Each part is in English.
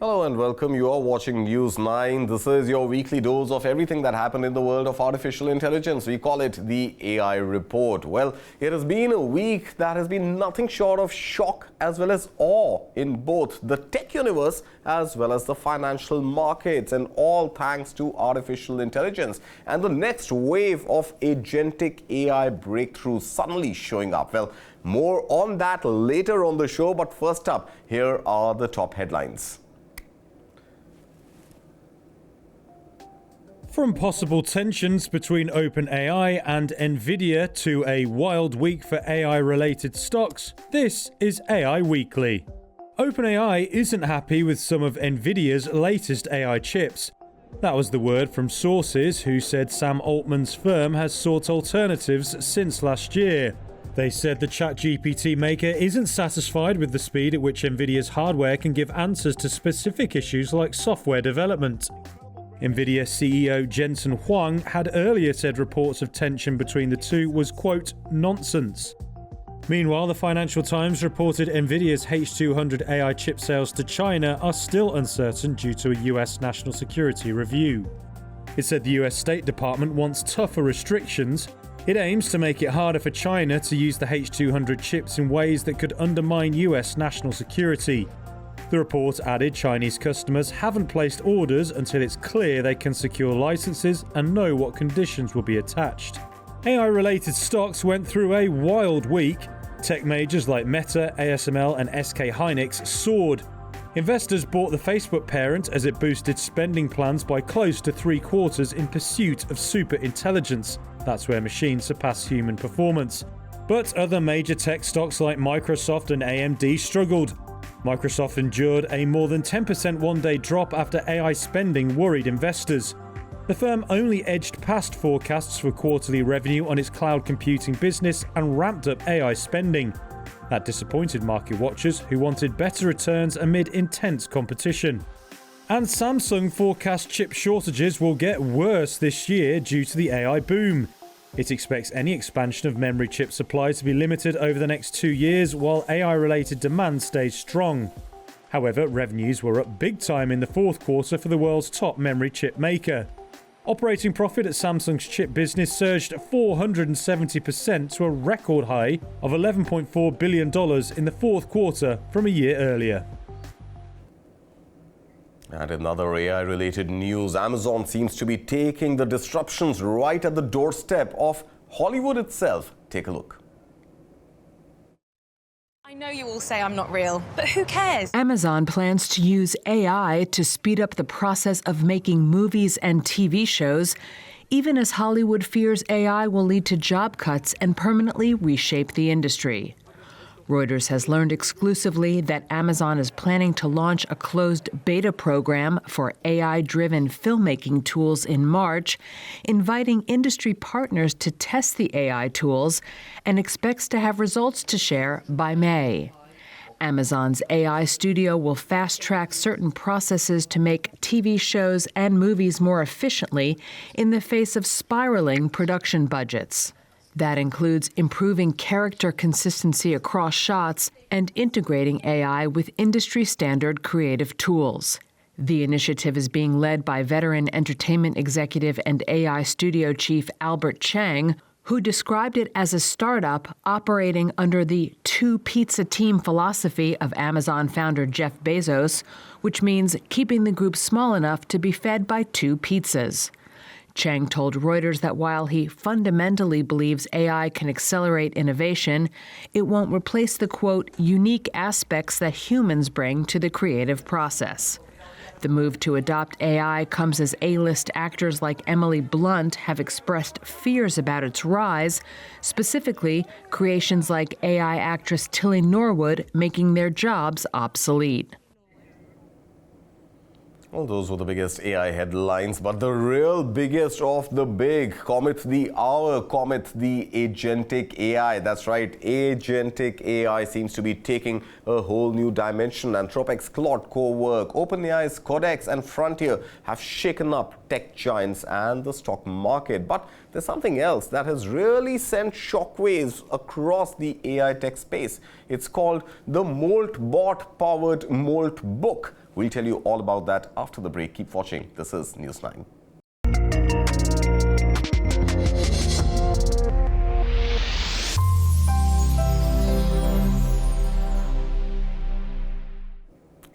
Hello and welcome. You are watching News 9. This is your weekly dose of everything that happened in the world of artificial intelligence. We call it the AI Report. Well, it has been a week that has been nothing short of shock as well as awe in both the tech universe as well as the financial markets, and all thanks to artificial intelligence and the next wave of agentic AI breakthroughs suddenly showing up. Well, more on that later on the show, but first up, here are the top headlines. From possible tensions between OpenAI and Nvidia to a wild week for AI-related stocks, this is AI Weekly. OpenAI isn't happy with some of Nvidia's latest AI chips. That was the word from sources who said Sam Altman's firm has sought alternatives since last year. They said the ChatGPT maker isn't satisfied with the speed at which Nvidia's hardware can give answers to specific issues like software development. Nvidia CEO Jensen Huang had earlier said reports of tension between the two was, quote, nonsense. Meanwhile, the Financial Times reported Nvidia's H200 AI chip sales to China are still uncertain due to a US national security review. It said the US State Department wants tougher restrictions. It aims to make it harder for China to use the H200 chips in ways that could undermine US national security. The report added Chinese customers haven't placed orders until it's clear they can secure licenses and know what conditions will be attached. AI-related stocks went through a wild week. Tech majors like Meta, ASML and SK Hynix soared. Investors bought the Facebook parent as it boosted spending plans by close to 3/4 in pursuit of super intelligence. That's where machines surpass human performance. But other major tech stocks like Microsoft and AMD struggled. Microsoft endured a more than 10% one-day drop after AI spending worried investors. The firm only edged past forecasts for quarterly revenue on its cloud computing business and ramped up AI spending. That disappointed market watchers who wanted better returns amid intense competition. And Samsung forecast chip shortages will get worse this year due to the AI boom. It expects any expansion of memory chip supply to be limited over the next 2 years while AI-related demand stays strong. However, revenues were up big time in the fourth quarter for the world's top memory chip maker. Operating profit at Samsung's chip business surged 470% to a record high of $11.4 billion in the fourth quarter from a year earlier. And in other AI-related news, Amazon seems to be taking the disruptions right at the doorstep of Hollywood itself. Take a look. I know you all say I'm not real, but who cares? Amazon plans to use AI to speed up the process of making movies and TV shows, even as Hollywood fears AI will lead to job cuts and permanently reshape the industry. Reuters has learned exclusively that Amazon is planning to launch a closed beta program for AI-driven filmmaking tools in March, inviting industry partners to test the AI tools, and expects to have results to share by May. Amazon's AI studio will fast-track certain processes to make TV shows and movies more efficiently in the face of spiraling production budgets. That includes improving character consistency across shots and integrating AI with industry-standard creative tools. The initiative is being led by veteran entertainment executive and AI studio chief Albert Chang, who described it as a startup operating under the two-pizza team philosophy of Amazon founder Jeff Bezos, which means keeping the group small enough to be fed by 2 pizzas. Chang told Reuters that while he fundamentally believes AI can accelerate innovation, it won't replace the, quote, unique aspects that humans bring to the creative process. The move to adopt AI comes as A-list actors like Emily Blunt have expressed fears about its rise, specifically creations like AI actress Tilly Norwood making their jobs obsolete. Well, those were the biggest AI headlines, but the real biggest of the big, comet the hour, comet the agentic AI. That's right, agentic AI seems to be taking a whole new dimension. Anthropic's Claude Cowork, OpenAI's Codex and Frontier have shaken up tech giants and the stock market. But there's something else that has really sent shockwaves across the AI tech space. It's called the Moltbot powered Moltbook, We'll tell you all about that after the break. Keep watching. This is News 9.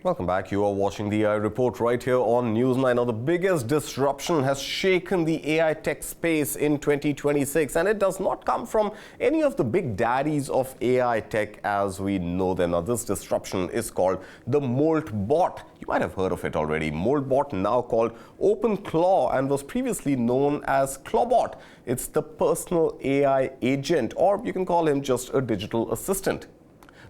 Welcome back. You are watching the AI Report right here on News 9. Now, the biggest disruption has shaken the AI tech space in 2026, and it does not come from any of the big daddies of AI tech as we know them. Now, this disruption is called the Moltbot. You might have heard of it already. Moltbot, now called OpenClaw, and was previously known as Clawbot. It's the personal AI agent, or you can call him just a digital assistant.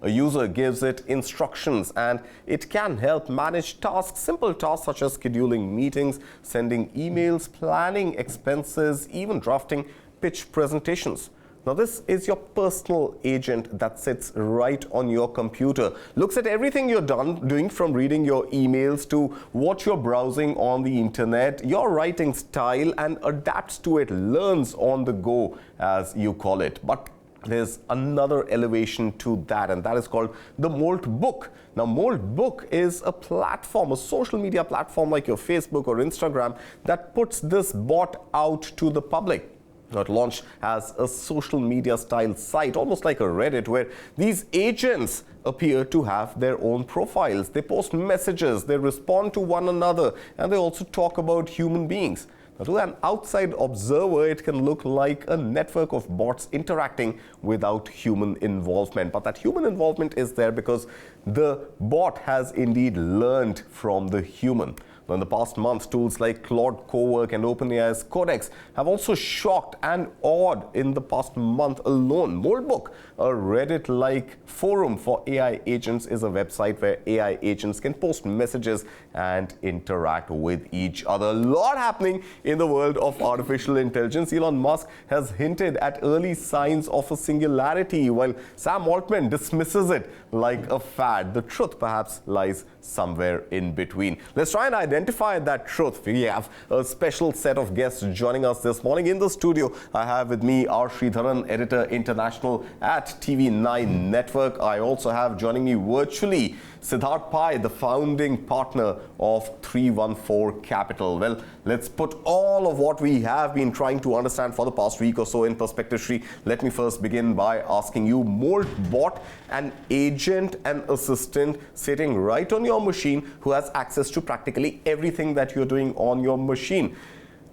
A user gives it instructions and it can help manage tasks, simple tasks such as scheduling meetings, sending emails, planning expenses, even drafting pitch presentations. Now, this is your personal agent that sits right on your computer, looks at everything you're doing from reading your emails to what you're browsing on the internet, your writing style, and adapts to it, learns on the go, as you call it. But there's another elevation to that, and that is called the Moltbook. Now, Moltbook is a platform, a social media platform like your Facebook or Instagram, that puts this bot out to the public. Now, it launched as a social media style site, almost like a Reddit, where these agents appear to have their own profiles. They post messages, they respond to one another, and they also talk about human beings. Now, to an outside observer, it can look like a network of bots interacting without human involvement. But that human involvement is there because the bot has indeed learned from the human. Now, in the past month, tools like Claude Cowork and OpenAI's Codex have also shocked and awed in the past month alone. Moltbook, a Reddit-like forum for AI agents, is a website where AI agents can post messages and interact with each other. A lot happening in the world of artificial intelligence. Elon Musk has hinted at early signs of a singularity, while Sam Altman dismisses it like a fad. The truth perhaps lies somewhere in between. Let's try and identify that truth. We have a special set of guests joining us this morning. In the studio, I have with me R Sridharan, Editor International at TV9 Network. I also have joining me virtually Siddharth Pai, the founding partner of 314 Capital. Well, let's put all of what we have been trying to understand for the past week or so in perspective. Shri, let me first begin by asking you, Moltbot, an agent and assistant sitting right on your machine who has access to practically everything that you're doing on your machine.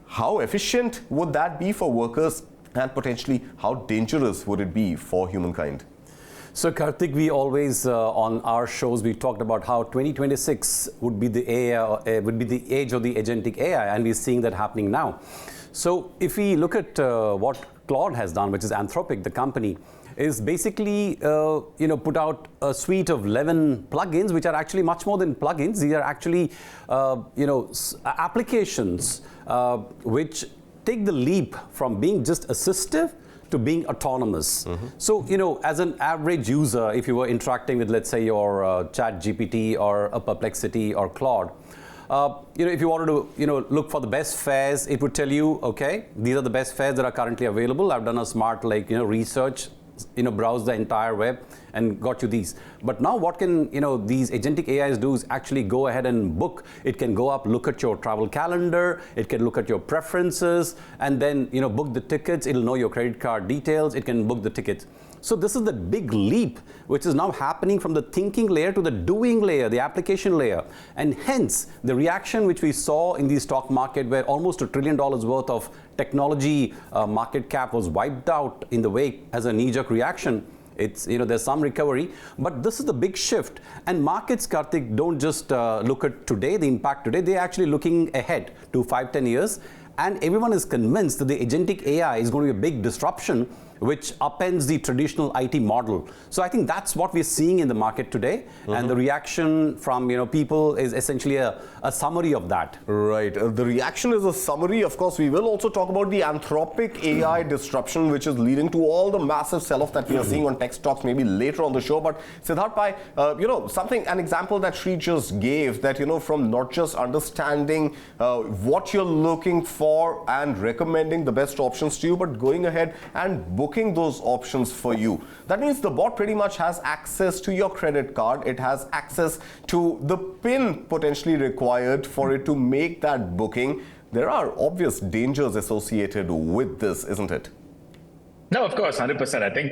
How efficient would that be for workers, and potentially how dangerous would it be for humankind? So Kartik, we always on our shows we talked about how 2026 would be the age of the agentic AI, and we're seeing that happening now. So if we look at what Claude has done, which is Anthropic, the company, is basically put out a suite of 11 plugins, which are actually much more than plugins. These are actually applications which take the leap from being just assistive to being autonomous. So, as an average user, if you were interacting with, let's say, your Chat GPT or a Perplexity or Claude, if you wanted to, look for the best fares, it would tell you, okay, these are the best fares that are currently available. I've done a smart, research, browse the entire web and got you these. But now what can, these agentic AIs do is actually go ahead and book. It can go up, look at your travel calendar, it can look at your preferences, and then, book the tickets. It'll know your credit card details. It can book the tickets. So this is the big leap which is now happening from the thinking layer to the doing layer, the application layer. And hence, the reaction which we saw in the stock market, where almost $1 trillion worth of technology market cap was wiped out in the wake as a knee-jerk reaction. It's, there's some recovery, but this is the big shift. And markets, Kartik, don't just look at today, the impact today. They're actually looking ahead to 5-10 years. And everyone is convinced that the agentic AI is going to be a big disruption which upends the traditional IT model. So I think that's what we're seeing in the market today. And the reaction from people is essentially a summary of that. Right. The reaction is a summary. Of course, we will also talk about the Anthropic AI disruption, which is leading to all the massive sell-off that we are seeing on tech stocks maybe later on the show. But Siddharth Pai, an example that Sri just gave, that, from not just understanding what you're looking for and recommending the best options to you, but going ahead and booking those options for you. That means the bot pretty much has access to your credit card. It has access to the PIN potentially required for it to make that booking. There are obvious dangers associated with this, isn't it? No, of course, 100%. I think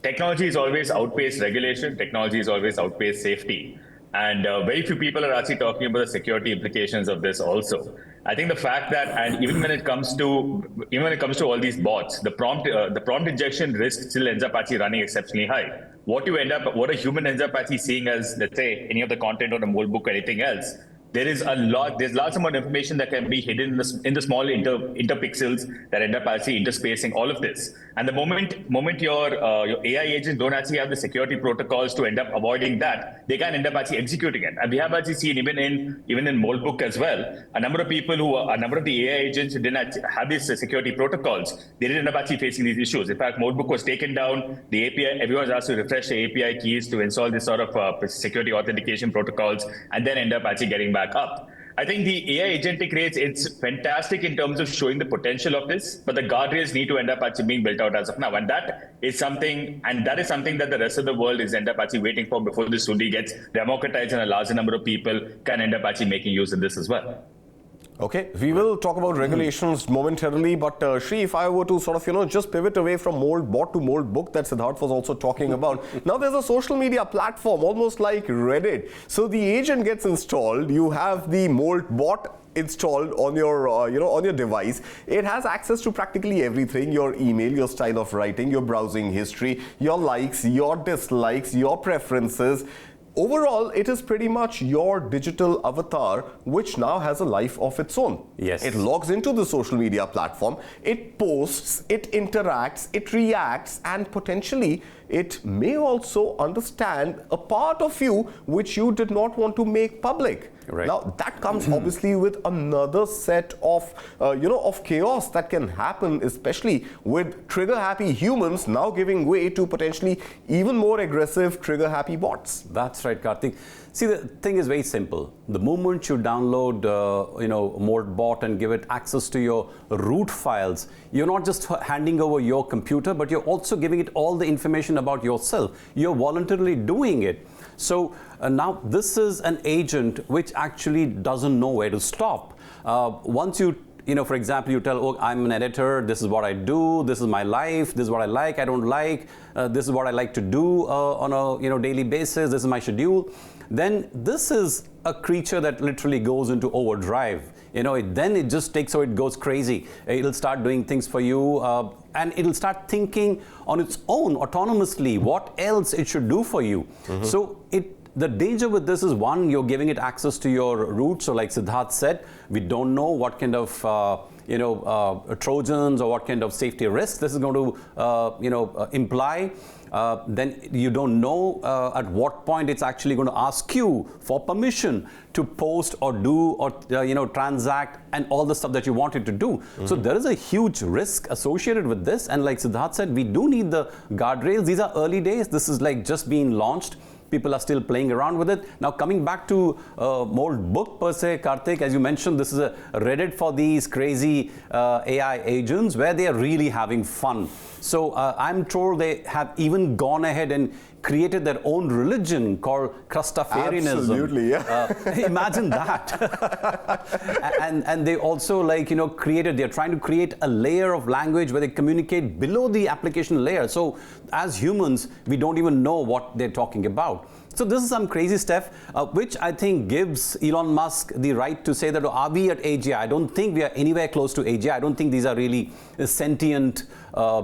technology is always outpaced regulation. Technology is always outpaced safety. And very few people are actually talking about the security implications of this also. I think the fact that, and even when it comes to all these bots, the prompt injection risk still ends up actually running exceptionally high. What a human ends up actually seeing as, let's say, any of the content on a Moltbook or anything else, there's large amount of information that can be hidden in the small interpixels that end up actually interspacing all of this. And the moment your AI agents don't actually have the security protocols to end up avoiding that, they can end up actually executing it. And we have actually seen even in Moltbook as well, a number of the AI agents who didn't have these security protocols, they didn't end up actually facing these issues. In fact, Moltbook was taken down. The API, everyone was asked to refresh the API keys to install this sort of security authentication protocols, and then end up actually getting back up. I think the AI agentic rates, it's fantastic in terms of showing the potential of this, but the guardrails need to end up actually being built out as of now. And that is something that the rest of the world is end up actually waiting for before this truly gets democratized and a larger number of people can end up actually making use of this as well. Okay, we will talk about regulations momentarily, but Sri, if I were to sort of, just pivot away from Moltbot to Moltbook that Siddharth was also talking about. Now there's a social media platform, almost like Reddit. So the agent gets installed, you have the Moltbot installed on your on your device. It has access to practically everything: your email, your style of writing, your browsing history, your likes, your dislikes, your preferences. Overall, it is pretty much your digital avatar, which now has a life of its own. Yes. It logs into the social media platform, it posts, it interacts, it reacts, and potentially it may also understand a part of you which you did not want to make public. Right. Now that comes obviously with another set of of chaos that can happen, especially with trigger happy humans now giving way to potentially even more aggressive trigger happy bots. That's right, Kartik. See, the thing is very simple. The moment you download Moltbot and give it access to your root files, you're not just handing over your computer, but you're also giving it all the information about yourself. You're voluntarily doing it. So now this is an agent which actually doesn't know where to stop. Once you for example, you tell, oh, I'm an editor, this is what I do, this is my life, this is what I like, I don't like, this is what I like to do on a daily basis, this is my schedule. Then this is a creature that literally goes into overdrive. Then it just takes, so it goes crazy. It'll start doing things for you, and it'll start thinking on its own autonomously what else it should do for you. So the danger with this is, one, you're giving it access to your root. So like Siddharth said, we don't know what kind of Trojans or what kind of safety risks this is going to imply. Then you don't know at what point it's actually going to ask you for permission to post or do or transact and all the stuff that you want it to do. So there is a huge risk associated with this, and like Siddharth said, we do need the guardrails. These are early days. This is like just being launched. People are still playing around with it. Now coming back to Moltbook per se, Kartik, as you mentioned, this is a Reddit for these crazy AI agents where they are really having fun. So I'm told they have even gone ahead and created their own religion called Crustafarianism. Absolutely, yeah. Imagine that. and they also they're trying to create a layer of language where they communicate below the application layer. So as humans, we don't even know what they're talking about. So this is some crazy stuff, which I think gives Elon Musk the right to say that, are we at AGI? I don't think we are anywhere close to AGI. I don't think these are really sentient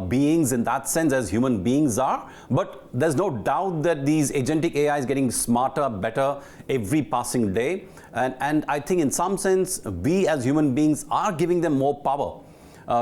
beings in that sense as human beings are. But there's no doubt that these agentic AI is getting smarter, better every passing day. And I think in some sense, we as human beings are giving them more power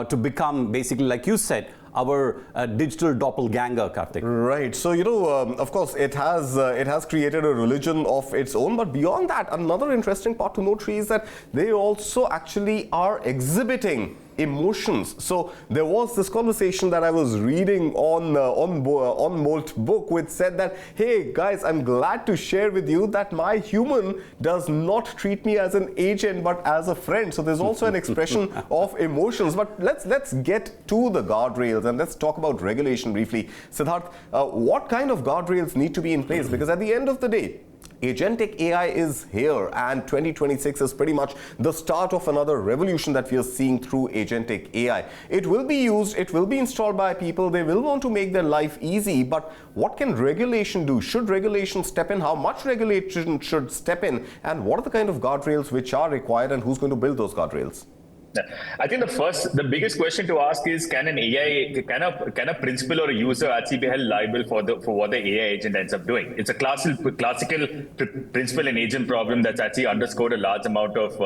to become, basically, like you said, our digital doppelganger, Kartik. Right. So, of course, it has created a religion of its own. But beyond that, another interesting part to note is that they also actually are exhibiting emotions. So there was this conversation that I was reading on Moltbook, which said that, hey guys, I'm glad to share with you that my human does not treat me as an agent but as a friend. So there's also an expression of emotions. But let's get to the guardrails and let's talk about regulation briefly. Siddharth, what kind of guardrails need to be in place? Because at the end of the day, Agentic AI is here, and 2026 is pretty much the start of another revolution that we are seeing through Agentic AI. It will be used, it will be installed by people, they will want to make their life easy, but what can regulation do? Should regulation step in? How much regulation should step in? And what are the kind of guardrails which are required, and who's going to build those guardrails? I think the biggest question to ask is, can a principal or a user actually be held liable for what the AI agent ends up doing? It's a classical principal and agent problem that's actually underscored a large amount of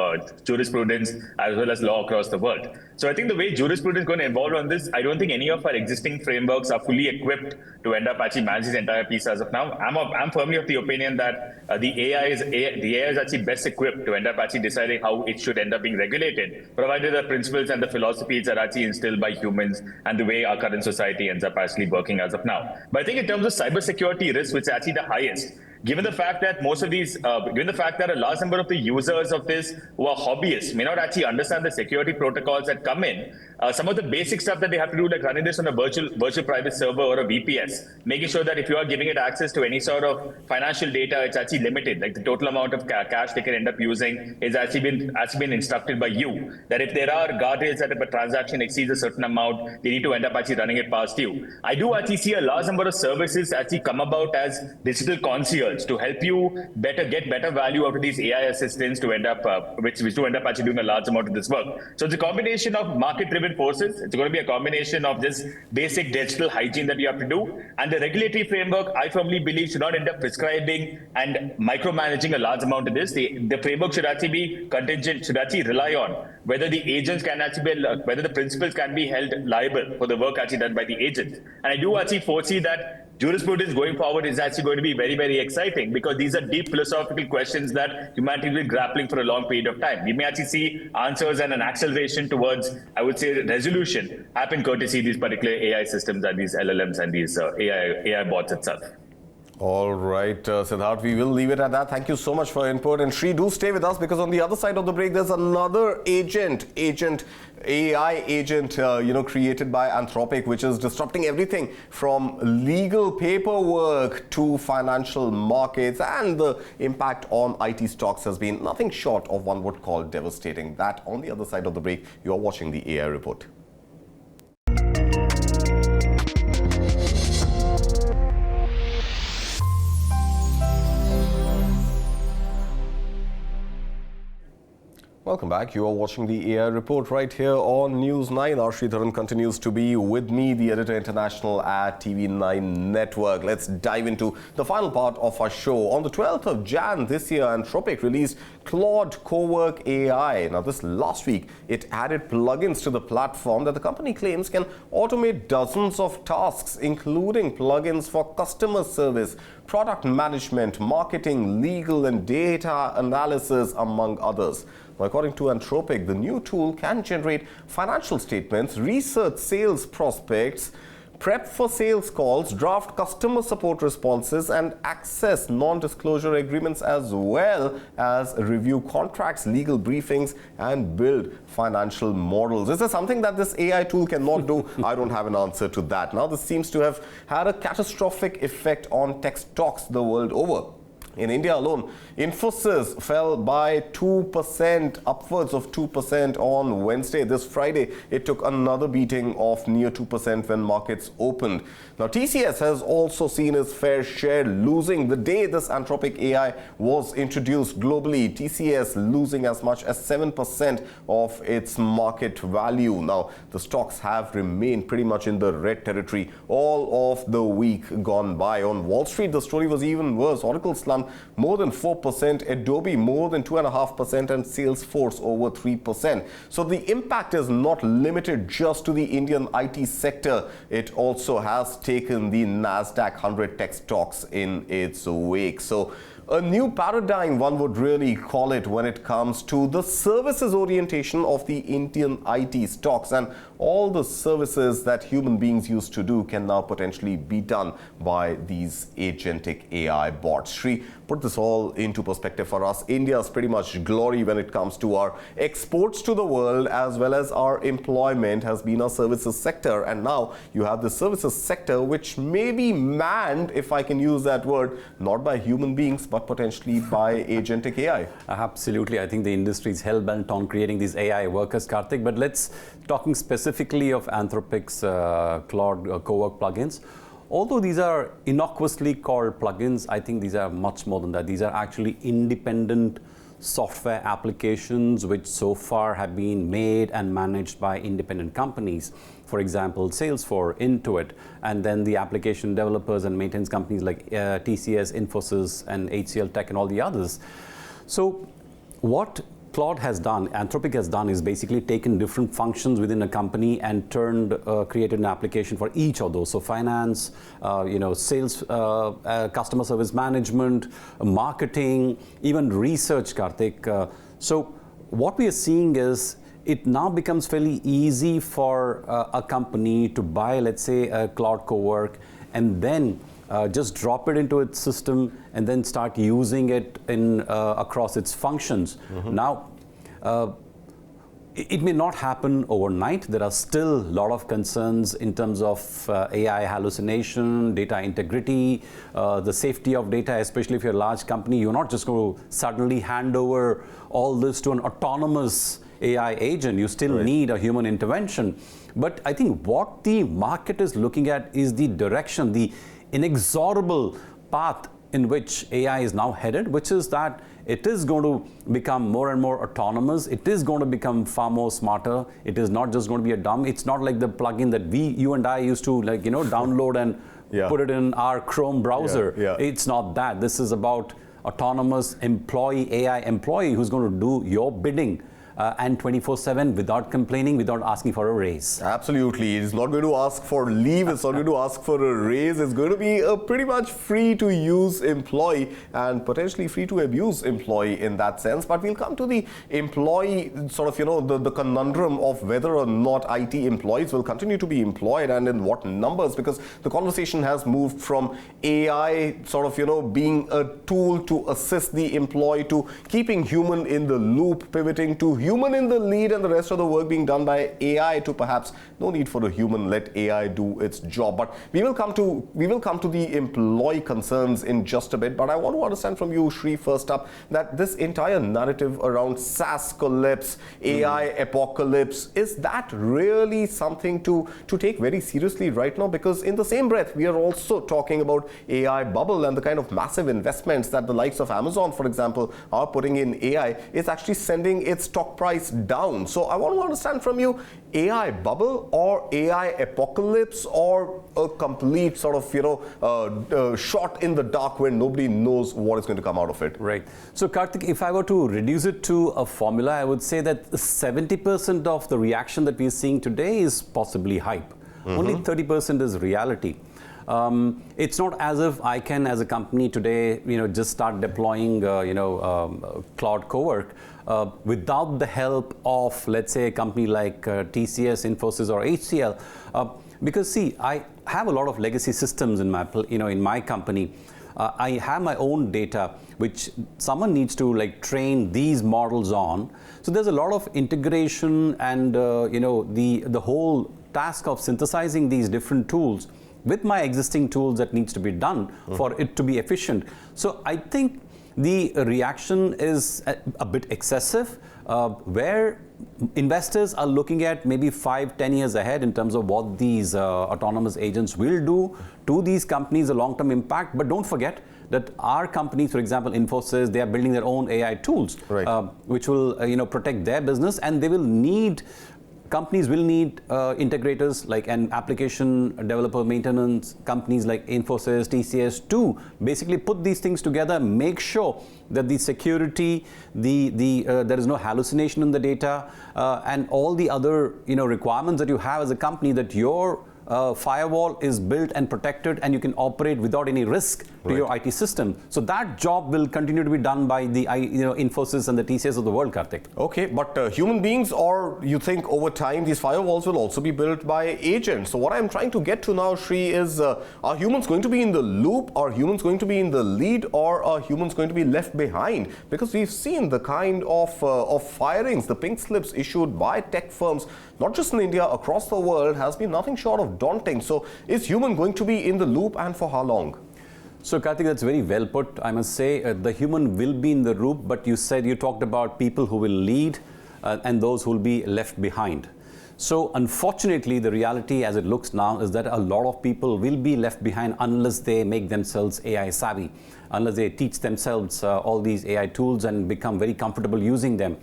jurisprudence as well as law across the world. So I think the way jurisprudence is going to evolve on this, I don't think any of our existing frameworks are fully equipped to end up actually managing this entire piece as of now. I'm firmly of the opinion that the AI is actually best equipped to end up actually deciding how it should end up being regulated, provided the principles and the philosophies are actually instilled by humans and the way our current society ends up actually working as of now. But I think in terms of cybersecurity risk, which is actually the highest, given the fact that a large number of the users of this who are hobbyists may not actually understand the security protocols that come in, some of the basic stuff that they have to do, like running this on a virtual private server or a VPS, making sure that if you are giving it access to any sort of financial data, it's actually limited. Like the total amount of cash they can end up using is actually been instructed by you. That if there are guardrails that if a transaction exceeds a certain amount, they need to end up actually running it past you. I do actually see a large number of services actually come about as digital concierge to help you get better value out of these AI assistants to end up which to end up actually doing a large amount of this work. So it's a combination of market-driven forces. It's going to be a combination of just basic digital hygiene that you have to do, and the regulatory framework, I firmly believe, should not end up prescribing and micromanaging a large amount of this. The framework should actually be contingent, should actually rely on whether the agents can actually be, whether the principals can be held liable for the work actually done by the agents. And I do actually foresee that jurisprudence going forward is actually going to be very, very exciting, because these are deep philosophical questions that humanity will be grappling for a long period of time. We may actually see answers and an acceleration towards, I would say, resolution happen courtesy of these particular AI systems and these LLMs and these AI bots itself. All right, Siddharth, we will leave it at that. Thank you so much for input. And Sri, do stay with us, because on the other side of the break, there's another AI agent, created by Anthropic, which is disrupting everything from legal paperwork to financial markets, and the impact on IT stocks has been nothing short of one would call devastating. That on the other side of the break. You're watching the AI Report. Welcome back. You are watching the AI Report right here on News 9. R Sridharan continues to be with me, the editor international at TV9 Network. Let's dive into the final part of our show. On the 12th of Jan this year, Anthropic released Claude Cowork Ai. Now, this last week, it added plugins to the platform that the company claims can automate dozens of tasks, including plugins for customer service, product management, marketing, legal, and data analysis, among others. According to Anthropic, the new tool can generate financial statements, research sales prospects, prep for sales calls, draft customer support responses, and access non-disclosure agreements, as well as review contracts, legal briefings, and build financial models. Is there something that this AI tool cannot do? I don't have an answer to that. Now, this seems to have had a catastrophic effect on tech stocks the world over. In India alone, Infosys fell by 2%, upwards of 2% on Wednesday. This Friday, it took another beating of near 2% when markets opened. Now, TCS has also seen its fair share, losing the day this Anthropic AI was introduced globally. TCS losing as much as 7% of its market value. Now, the stocks have remained pretty much in the red territory all of the week gone by. On Wall Street, the story was even worse. Oracle slumped more than 4%, Adobe more than 2.5%, and Salesforce over 3%. So the impact is not limited just to the Indian IT sector. It also has taken the Nasdaq 100 tech stocks in its wake. So A new paradigm, one would really call it, when it comes to the services orientation of the Indian IT stocks, and all the services that human beings used to do can now potentially be done by these agentic AI bots. Sri, put this all into perspective for us. India's pretty much glory when it comes to our exports to the world as well as our employment has been our services sector, and now you have the services sector which may be manned, if I can use that word, not by human beings but potentially by agentic AI. Absolutely. I think the industry is hell-bent on creating these AI workers, Kartik. But let's talking specifically of Anthropic's Claude Cowork plugins. Although these are innocuously called plugins, I think these are much more than that. These are actually independent software applications which so far have been made and managed by independent companies. For example, Salesforce, Intuit, and then the application developers and maintenance companies like TCS, Infosys, and HCLTech, and all the others. So what Claude has done, Anthropic has done, is basically taken different functions within a company and created an application for each of those. So finance, sales, customer service management, marketing, even research, Kartik. So what we are seeing is it now becomes fairly easy for a company to buy, let's say, a Claude Cowork, and then just drop it into its system and then start using it in across its functions. Now, it may not happen overnight. There are still a lot of concerns in terms of AI hallucination, data integrity, the safety of data, especially if you're a large company. You're not just going to suddenly hand over all this to an autonomous AI agent. You still need a human intervention. But I think what the market is looking at is the direction, the inexorable path in which AI is now headed, which is that it is going to become more and more autonomous. It is going to become far more smarter. It is not just going to be a dumb. It's not like the plugin that you and I used to download and put it in our Chrome browser. It's not that. This is about autonomous AI employee who's going to do your bidding. And 24/7 without complaining, without asking for a raise. Absolutely. It's not going to ask for leave. It's not going to ask for a raise. It's going to be a pretty much free to use employee and potentially free to abuse employee in that sense. But we'll come to the employee the conundrum of whether or not IT employees will continue to be employed and in what numbers, because the conversation has moved from AI being a tool to assist the employee to keeping human in the loop, pivoting to human in the lead and the rest of the work being done by AI to perhaps no need for a human, let AI do its job. But we will come to the employee concerns in just a bit. But I want to understand from you, Sri, first up, that this entire narrative around SaaS collapse, AI apocalypse, is that really something to take very seriously right now? Because in the same breath, we are also talking about AI bubble and the kind of massive investments that the likes of Amazon, for example, are putting in AI. Is actually sending its stock price down. So I want to understand from you, AI bubble or AI apocalypse, or a complete shot in the dark where nobody knows what is going to come out of it. Right. So Kartik, if I were to reduce it to a formula, I would say that 70% of the reaction that we're seeing today is possibly hype. Only 30% is reality. It's not as if I can, as a company today, just start deploying, Claude Cowork without the help of, let's say, a company like TCS, Infosys, or HCL. Because see, I have a lot of legacy systems in my company. I have my own data, which someone needs to train these models on. So there's a lot of integration and the whole task of synthesizing these different tools with my existing tools that needs to be done for it to be efficient. So I think the reaction is a bit excessive, where investors are looking at maybe 5-10 years ahead in terms of what these autonomous agents will do to these companies, the long-term impact. But don't forget that our companies, for example, Infosys, they are building their own AI tools, which will protect their business, and they will need companies will need integrators like an application developer maintenance companies like Infosys, TCS to basically put these things together, make sure that the security, there is no hallucination in the data, and all the other requirements that you have as a company, that your firewall is built and protected, and you can operate without any risk to your IT system. So that job will continue to be done by the Infosys and the TCS of the world, Kartik. Okay, but human beings, or you think over time these firewalls will also be built by agents? So what I'm trying to get to now, Sri, is are humans going to be in the loop? Are humans going to be in the lead? Or are humans going to be left behind? Because we've seen the kind of firings, the pink slips issued by tech firms, not just in India, across the world, has been nothing short of daunting. So is human going to be in the loop, and for how long? So Kartik, that's very well put. I must say the human will be in the loop, but you talked about people who will lead and those who will be left behind. So unfortunately, the reality as it looks now is that a lot of people will be left behind unless they make themselves AI savvy, unless they teach themselves all these AI tools and become very comfortable using them.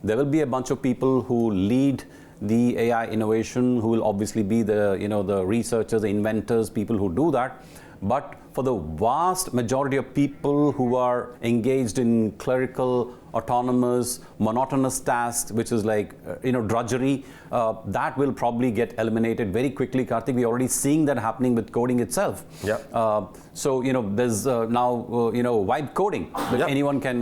There will be a bunch of people who lead the AI innovation, who will obviously be the researchers, the inventors, people who do that. But for the vast majority of people who are engaged in clerical, autonomous, monotonous tasks, which is like drudgery, that will probably get eliminated very quickly, Kartik. We're already seeing that happening with coding itself. Yeah. So there's now vibe coding that anyone can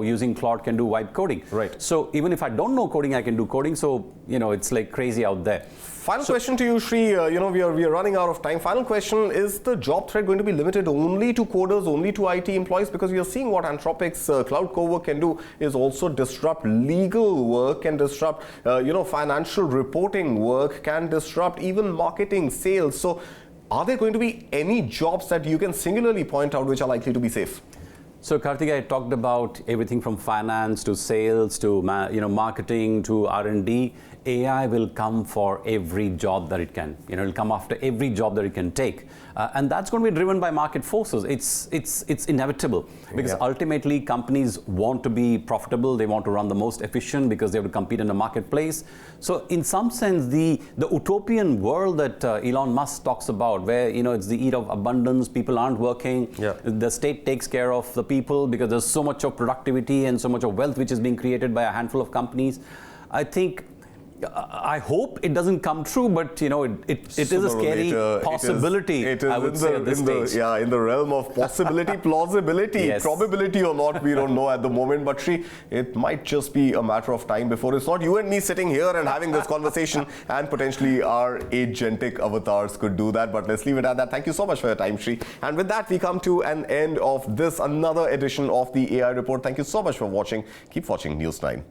using Claude can do vibe coding. Right. So even if I don't know coding, I can do coding. So it's like crazy out there. Final question to you, Sri. We are running out of time. Final question: is the job threat going to be limited only to coders, only to IT employees? Because we are seeing what Anthropic's Claude Cowork can do is also disrupt legal work, can disrupt financial reporting work, can disrupt even marketing, sales. So are there going to be any jobs that you can singularly point out which are likely to be safe? So Kartik, I talked about everything from finance to sales to marketing to R&D. AI will come for every job that it can. It'll come after every job that it can take, and that's going to be driven by market forces. It's inevitable because ultimately companies want to be profitable. They want to run the most efficient because they have to compete in the marketplace. So in some sense, the utopian world that Elon Musk talks about, where it's the age of abundance, people aren't working, the state takes care of the people because there's so much of productivity and so much of wealth which is being created by a handful of companies. I hope it doesn't come true, but it is a scary possibility. It is I would say at this stage. In the realm of possibility, plausibility, probability or not, we don't know at the moment. But Sri, it might just be a matter of time before it's not you and me sitting here and having this conversation, and potentially our agentic avatars could do that. But let's leave it at that. Thank you so much for your time, Sri. And with that, we come to an end of another edition of the AI Report. Thank you so much for watching. Keep watching News 9.